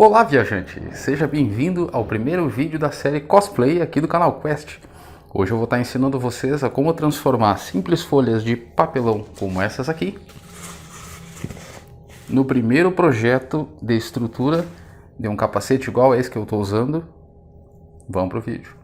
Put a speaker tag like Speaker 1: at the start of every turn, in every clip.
Speaker 1: Olá, viajante! Seja bem-vindo ao primeiro vídeo da série Cosplay aqui do canal Quest. Hoje eu vou estar ensinando vocês a como transformar simples folhas de papelão como essas aqui no primeiro projeto de estrutura de um capacete igual a esse que eu estou usando. Vamos pro vídeo.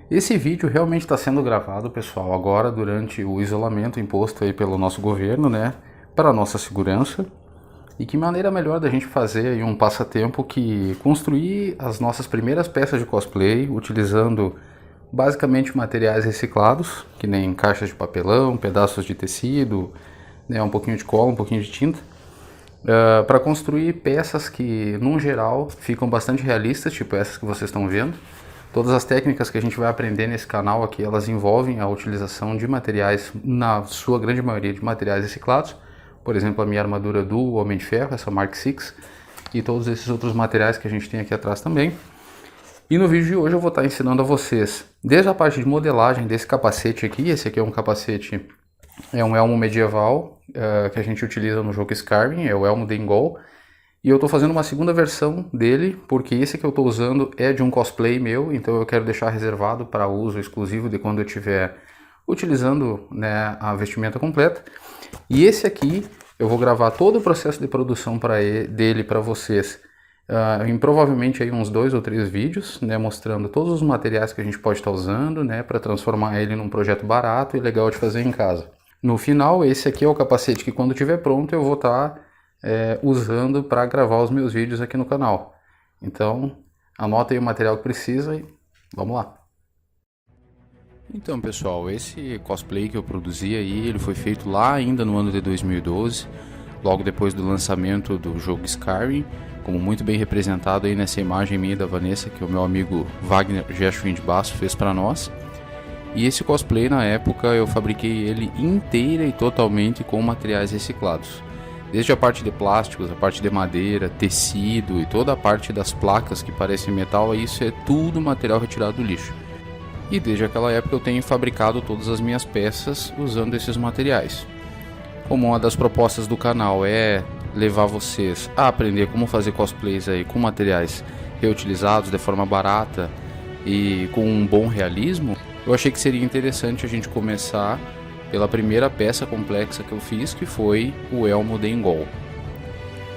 Speaker 1: Esse vídeo realmente está sendo gravado, pessoal, agora durante o isolamento imposto aí pelo nosso governo, né, para a nossa segurança. E que maneira melhor da gente fazer aí um passatempo que construir as nossas primeiras peças de cosplay, utilizando basicamente materiais reciclados, que nem caixas de papelão, pedaços de tecido, né, um pouquinho de cola, um pouquinho de tinta, para construir peças que, num geral, ficam bastante realistas, tipo essas que vocês estão vendo. Todas as técnicas que a gente vai aprender nesse canal aqui, elas envolvem a utilização de materiais, na sua grande maioria, de materiais reciclados. Por exemplo, a minha armadura do Homem de Ferro, essa Mark VI, e todos esses outros materiais que a gente tem aqui atrás também. E no vídeo de hoje eu vou estar ensinando a vocês, desde a parte de modelagem desse capacete aqui. Esse aqui é um capacete, é um elmo medieval, que a gente utiliza no jogo Skyrim, é o elmo de Engol. E eu estou fazendo uma segunda versão dele, porque esse que eu estou usando é de um cosplay meu, então eu quero deixar reservado para uso exclusivo de quando eu estiver utilizando, né, a vestimenta completa. E esse aqui eu vou gravar todo o processo de produção dele para vocês, em provavelmente aí uns 2 ou 3 vídeos, né, mostrando todos os materiais que a gente pode estar usando, né, para transformar ele num projeto barato e legal de fazer em casa. No final, esse aqui é o capacete que quando estiver pronto eu vou estar usando para gravar os meus vídeos aqui no canal. Então, anota aí o material que precisa e vamos lá. Então, pessoal, esse cosplay que eu produzi aí, ele foi feito lá ainda no ano de 2012, logo depois do lançamento do jogo Skyrim, como muito bem representado aí nessa imagem minha da Vanessa, que o meu amigo Wagner Gershwin de Basso fez para nós. E esse cosplay, na época, eu fabriquei ele inteira e totalmente com materiais reciclados. Desde a parte de plásticos, a parte de madeira, tecido e toda a parte das placas que parecem metal, isso é tudo material retirado do lixo. E desde aquela época eu tenho fabricado todas as minhas peças usando esses materiais. Como uma das propostas do canal é levar vocês a aprender como fazer cosplays aí com materiais reutilizados de forma barata e com um bom realismo, eu achei que seria interessante a gente começar pela primeira peça complexa que eu fiz, que foi o elmo de Engol.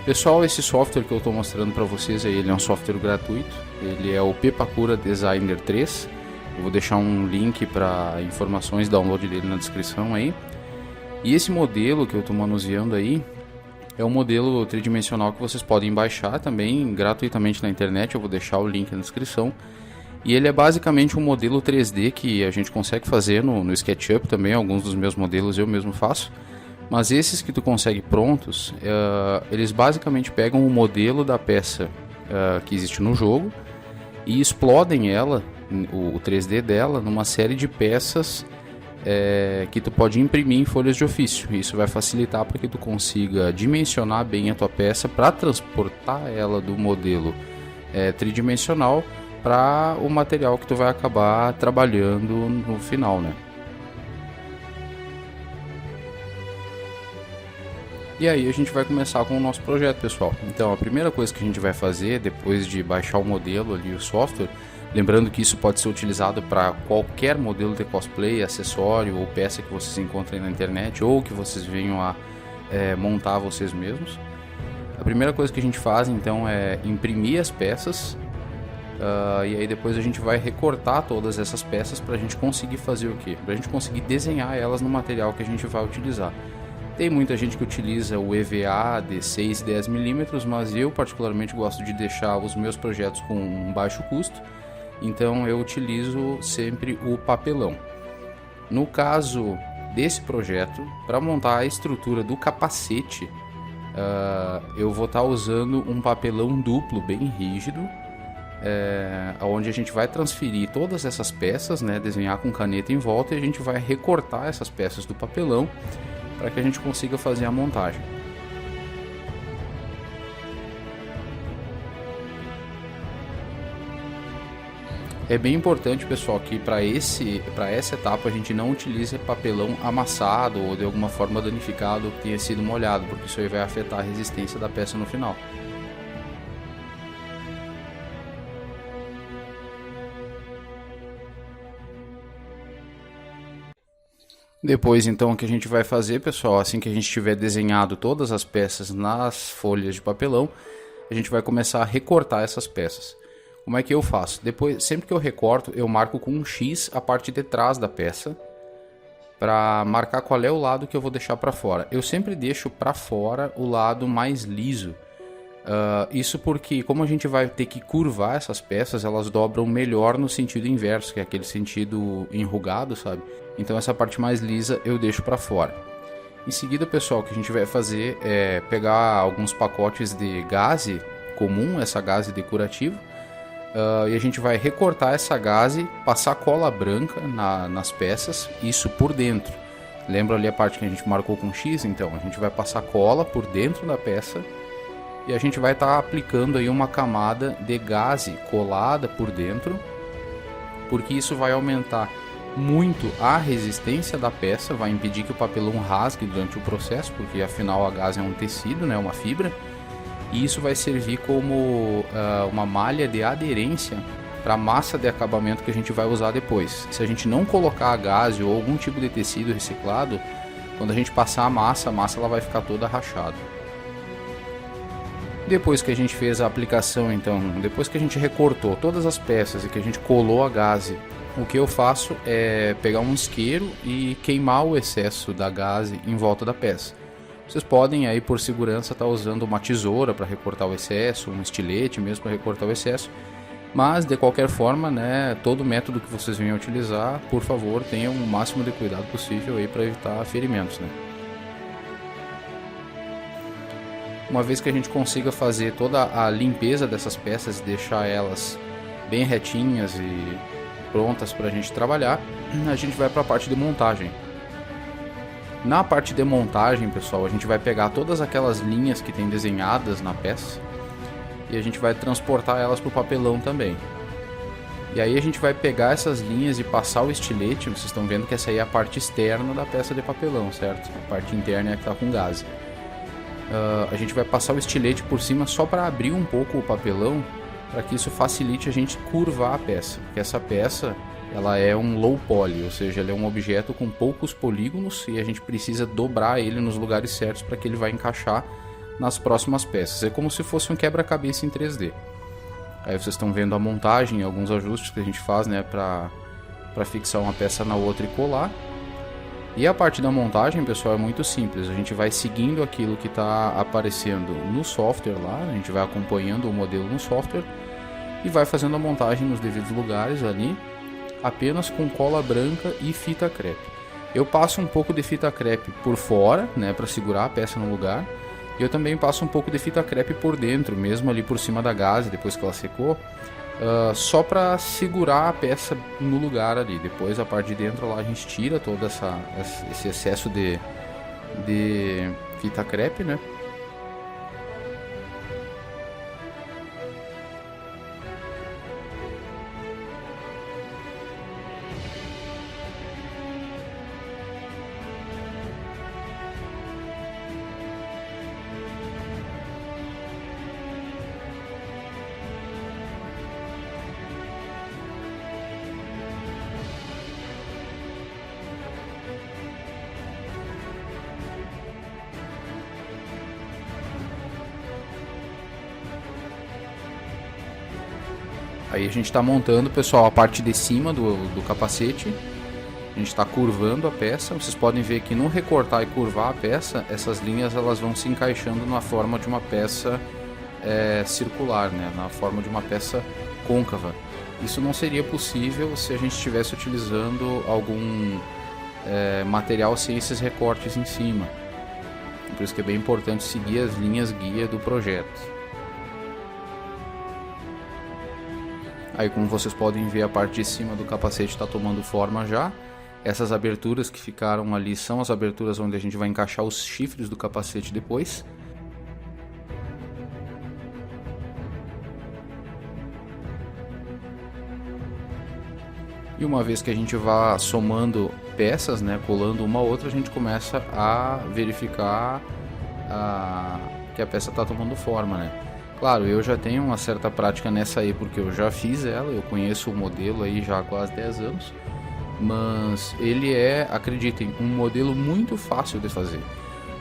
Speaker 1: Pessoal, esse software que eu estou mostrando para vocês aí, ele é um software gratuito, ele é o Pepakura Designer 3. Eu vou deixar um link para informações, download dele na descrição aí. E esse modelo que eu estou manuseando aí é um modelo tridimensional que vocês podem baixar também gratuitamente na internet, eu vou deixar o link na descrição. E ele é basicamente um modelo 3D que a gente consegue fazer no SketchUp também. Alguns dos meus modelos eu mesmo faço. Mas esses que tu consegue prontos, eles basicamente pegam o modelo da peça que existe no jogo e explodem ela, o 3D dela, numa série de peças que tu pode imprimir em folhas de ofício. Isso vai facilitar para que tu consiga dimensionar bem a tua peça para transportar ela do modelo tridimensional para o material que tu vai acabar trabalhando no final, né? E aí a gente vai começar com o nosso projeto, pessoal. Então a primeira coisa que a gente vai fazer, depois de baixar o modelo ali, o software, lembrando que isso pode ser utilizado para qualquer modelo de cosplay, acessório ou peça que vocês encontrem na internet ou que vocês venham a montar vocês mesmos. A primeira coisa que a gente faz então é imprimir as peças. E aí depois a gente vai recortar todas essas peças para a gente conseguir fazer o quê? Para a gente conseguir desenhar elas no material que a gente vai utilizar. Tem muita gente que utiliza o EVA de 6 e 10 mm, mas eu particularmente gosto de deixar os meus projetos com um baixo custo, então eu utilizo sempre o papelão. No caso desse projeto, para montar a estrutura do capacete, eu vou estar usando um papelão duplo bem rígido, onde a gente vai transferir todas essas peças, né, desenhar com caneta em volta, e a gente vai recortar essas peças do papelão para que a gente consiga fazer a montagem. É bem importante, pessoal, que para essa etapa a gente não utilize papelão amassado ou de alguma forma danificado que tenha sido molhado, porque isso aí vai afetar a resistência da peça no final. Depois, então, o que a gente vai fazer, pessoal, assim que a gente tiver desenhado todas as peças nas folhas de papelão, a gente vai começar a recortar essas peças. Como é que eu faço? Depois, sempre que eu recorto, eu marco com um X a parte de trás da peça, para marcar qual é o lado que eu vou deixar para fora. Eu sempre deixo para fora o lado mais liso. Isso porque, como a gente vai ter que curvar essas peças, elas dobram melhor no sentido inverso, que é aquele sentido enrugado, sabe? Então essa parte mais lisa eu deixo para fora. Em seguida, pessoal, o que a gente vai fazer é pegar alguns pacotes de gaze comum, essa gaze decorativa, e a gente vai recortar essa gaze, passar cola branca nas peças, isso por dentro. Lembra ali a parte que a gente marcou com X? Então, a gente vai passar cola por dentro da peça e a gente vai estar aplicando aí uma camada de gaze colada por dentro, porque isso vai aumentar muito a resistência da peça, vai impedir que o papelão rasgue durante o processo, porque afinal a gaze é um tecido, né, uma fibra, e isso vai servir como uma malha de aderência para a massa de acabamento que a gente vai usar depois. Se a gente não colocar a gaze ou algum tipo de tecido reciclado, quando a gente passar a massa ela vai ficar toda rachada. Depois que a gente fez a aplicação, então, depois que a gente recortou todas as peças e que a gente colou a gaze, o que eu faço é pegar um isqueiro e queimar o excesso da gaze em volta da peça. Vocês podem aí por segurança estar usando uma tesoura para recortar o excesso, um estilete mesmo para recortar o excesso, mas de qualquer forma, né, todo método que vocês venham utilizar, por favor, tenham o máximo de cuidado possível aí para evitar ferimentos, né? Uma vez que a gente consiga fazer toda a limpeza dessas peças e deixar elas bem retinhas e prontas para a gente trabalhar, a gente vai para a parte de montagem. Na parte de montagem, pessoal, a gente vai pegar todas aquelas linhas que tem desenhadas na peça e a gente vai transportar elas para o papelão também. E aí a gente vai pegar essas linhas e passar o estilete. Vocês estão vendo que essa aí é a parte externa da peça de papelão, certo? A parte interna é a que está com gaze. A gente vai passar o estilete por cima só para abrir um pouco o papelão, para que isso facilite a gente curvar a peça, porque essa peça ela é um low poly, ou seja, ele é um objeto com poucos polígonos e a gente precisa dobrar ele nos lugares certos para que ele vai encaixar nas próximas peças. É como se fosse um quebra-cabeça em 3D. Aí vocês estão vendo a montagem, alguns ajustes que a gente faz, né, para fixar uma peça na outra e colar. E a parte da montagem, pessoal, é muito simples. A gente vai seguindo aquilo que está aparecendo no software lá, a gente vai acompanhando o modelo no software e vai fazendo a montagem nos devidos lugares ali, apenas com cola branca e fita crepe. Eu passo um pouco de fita crepe por fora, né, para segurar a peça no lugar. E eu também passo um pouco de fita crepe por dentro, mesmo ali por cima da gaze, depois que ela secou, só para segurar a peça no lugar ali. Depois a parte de dentro lá a gente tira todo esse excesso de fita crepe, né? Aí a gente está montando, pessoal, a parte de cima do capacete. A gente está curvando a peça. Vocês podem ver que no recortar e curvar a peça, essas linhas elas vão se encaixando na forma de uma peça circular, né? Na forma de uma peça côncava. Isso não seria possível se a gente estivesse utilizando algum material sem esses recortes em cima. Por isso que é bem importante seguir as linhas guia do projeto. Aí, como vocês podem ver, a parte de cima do capacete está tomando forma já. Essas aberturas que ficaram ali são as aberturas onde a gente vai encaixar os chifres do capacete depois. E uma vez que a gente vá somando peças, né, colando uma a outra, a gente começa a verificar que a peça está tomando forma, né. Claro, eu já tenho uma certa prática nessa aí, porque eu já fiz ela, eu conheço o modelo aí já há quase 10 anos, mas ele é, acreditem, um modelo muito fácil de fazer.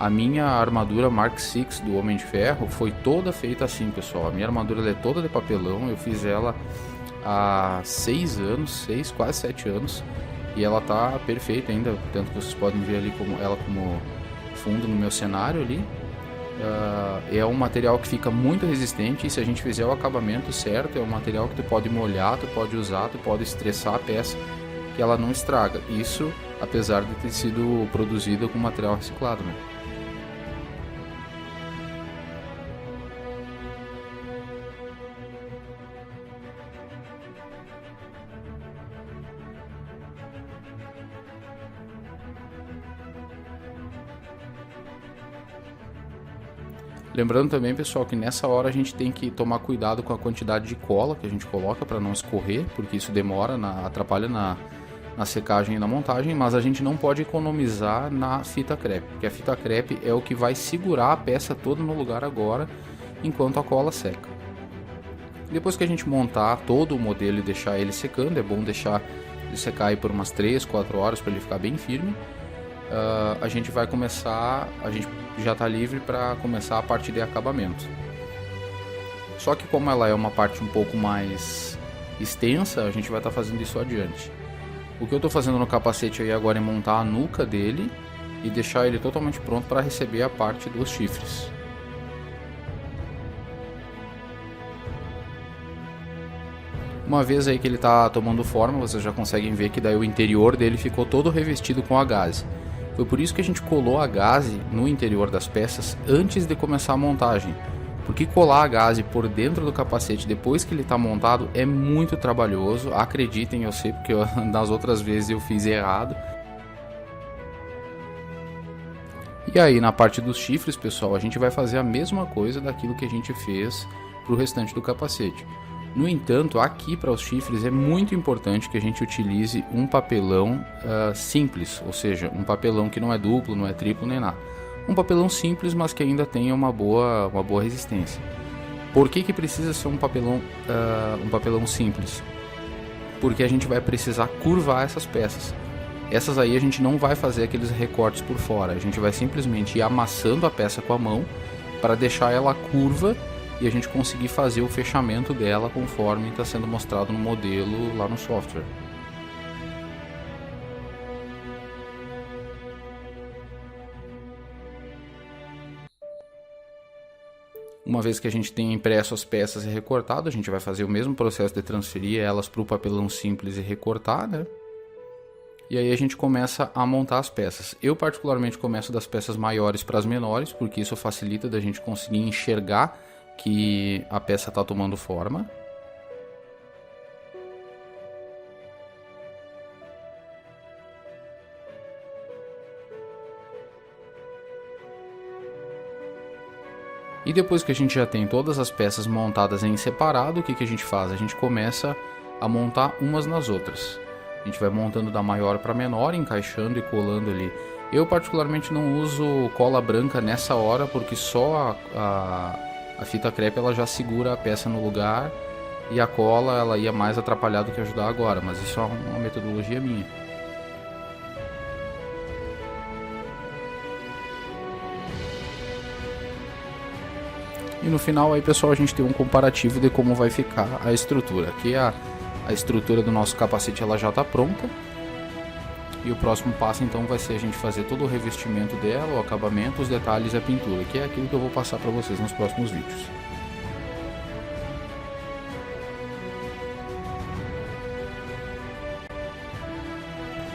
Speaker 1: A minha armadura Mark VI do Homem de Ferro foi toda feita assim, pessoal. A minha armadura ela é toda de papelão, eu fiz ela há 6 anos, quase 7 anos, e ela tá perfeita ainda, tanto que vocês podem ver ali como ela como fundo no meu cenário ali. É um material que fica muito resistente, e se a gente fizer o acabamento certo, é um material que tu pode molhar, tu pode usar, tu pode estressar a peça, que ela não estraga. Isso apesar de ter sido produzida com material reciclado, né? Lembrando também, pessoal, que nessa hora a gente tem que tomar cuidado com a quantidade de cola que a gente coloca para não escorrer, porque isso demora, atrapalha na secagem e na montagem, mas a gente não pode economizar na fita crepe, porque a fita crepe é o que vai segurar a peça toda no lugar agora, enquanto a cola seca. Depois que a gente montar todo o modelo e deixar ele secando, é bom deixar ele secar aí por umas 3, 4 horas para ele ficar bem firme. A gente vai começar, a gente já está livre para começar a parte de acabamento. Só que como ela é uma parte um pouco mais extensa, a gente vai estar fazendo isso adiante. O que eu estou fazendo no capacete aí agora é montar a nuca dele e deixar ele totalmente pronto para receber a parte dos chifres. Uma vez aí que ele está tomando forma, vocês já conseguem ver que daí o interior dele ficou todo revestido com a gaze. Foi por isso que a gente colou a gaze no interior das peças antes de começar a montagem. Porque colar a gaze por dentro do capacete depois que ele está montado é muito trabalhoso. Acreditem, eu sei porque das outras vezes eu fiz errado. E aí na parte dos chifres, pessoal, a gente vai fazer a mesma coisa daquilo que a gente fez para o restante do capacete. No entanto, aqui para os chifres é muito importante que a gente utilize um papelão simples, ou seja, um papelão que não é duplo, não é triplo nem nada. Um papelão simples, mas que ainda tenha uma boa resistência. Por que precisa ser um papelão simples? Porque a gente vai precisar curvar essas peças. Essas aí a gente não vai fazer aqueles recortes por fora, a gente vai simplesmente ir amassando a peça com a mão para deixar ela curva e a gente conseguir fazer o fechamento dela conforme está sendo mostrado no modelo lá no software. Uma vez que a gente tem impresso as peças e recortado, a gente vai fazer o mesmo processo de transferir elas para o papelão simples e recortar, né? E aí a gente começa a montar as peças. Eu particularmente começo das peças maiores para as menores, porque isso facilita da gente conseguir enxergar que a peça está tomando forma. E depois que a gente já tem todas as peças montadas em separado, o que a gente faz? A gente começa a montar umas nas outras. A gente vai montando da maior para menor, encaixando e colando ali. Eu particularmente não uso cola branca nessa hora, porque só a fita crepe ela já segura a peça no lugar e a cola ela ia mais atrapalhar do que ajudar agora, mas isso é uma metodologia minha. E no final aí, pessoal, a gente tem um comparativo de como vai ficar a estrutura. Aqui a estrutura do nosso capacete ela já está pronta. E o próximo passo então vai ser a gente fazer todo o revestimento dela, o acabamento, os detalhes e a pintura, que é aquilo que eu vou passar para vocês nos próximos vídeos.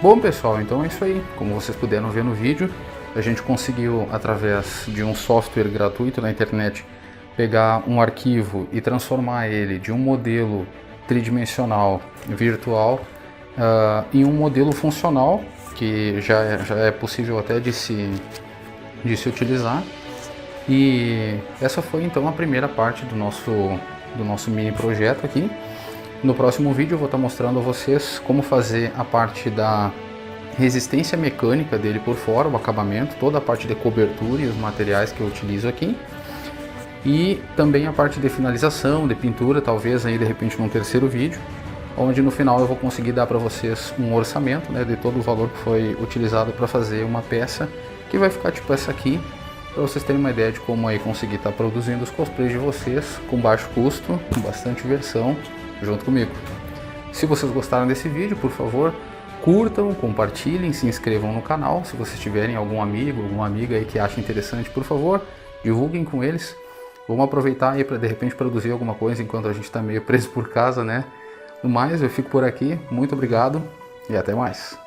Speaker 1: Bom, pessoal, então é isso aí. Como vocês puderam ver no vídeo, a gente conseguiu, através de um software gratuito na internet, pegar um arquivo e transformar ele de um modelo tridimensional virtual em um modelo funcional, que já é possível até de se utilizar. E essa foi então a primeira parte do nosso mini projeto aqui. No próximo vídeo eu vou estar mostrando a vocês como fazer a parte da resistência mecânica dele por fora, o acabamento, toda a parte de cobertura e os materiais que eu utilizo aqui. E também a parte de finalização, de pintura, talvez aí de repente num terceiro vídeo, onde no final eu vou conseguir dar para vocês um orçamento, né, de todo o valor que foi utilizado para fazer uma peça, que vai ficar tipo essa aqui, para vocês terem uma ideia de como aí conseguir estar produzindo os cosplays de vocês com baixo custo, com bastante diversão, junto comigo. Se vocês gostaram desse vídeo, por favor, curtam, compartilhem, se inscrevam no canal. Se vocês tiverem algum amigo, alguma amiga aí que acha interessante, por favor, divulguem com eles. Vamos aproveitar aí para de repente produzir alguma coisa enquanto a gente está meio preso por casa, né? No mais, eu fico por aqui. Muito obrigado e até mais.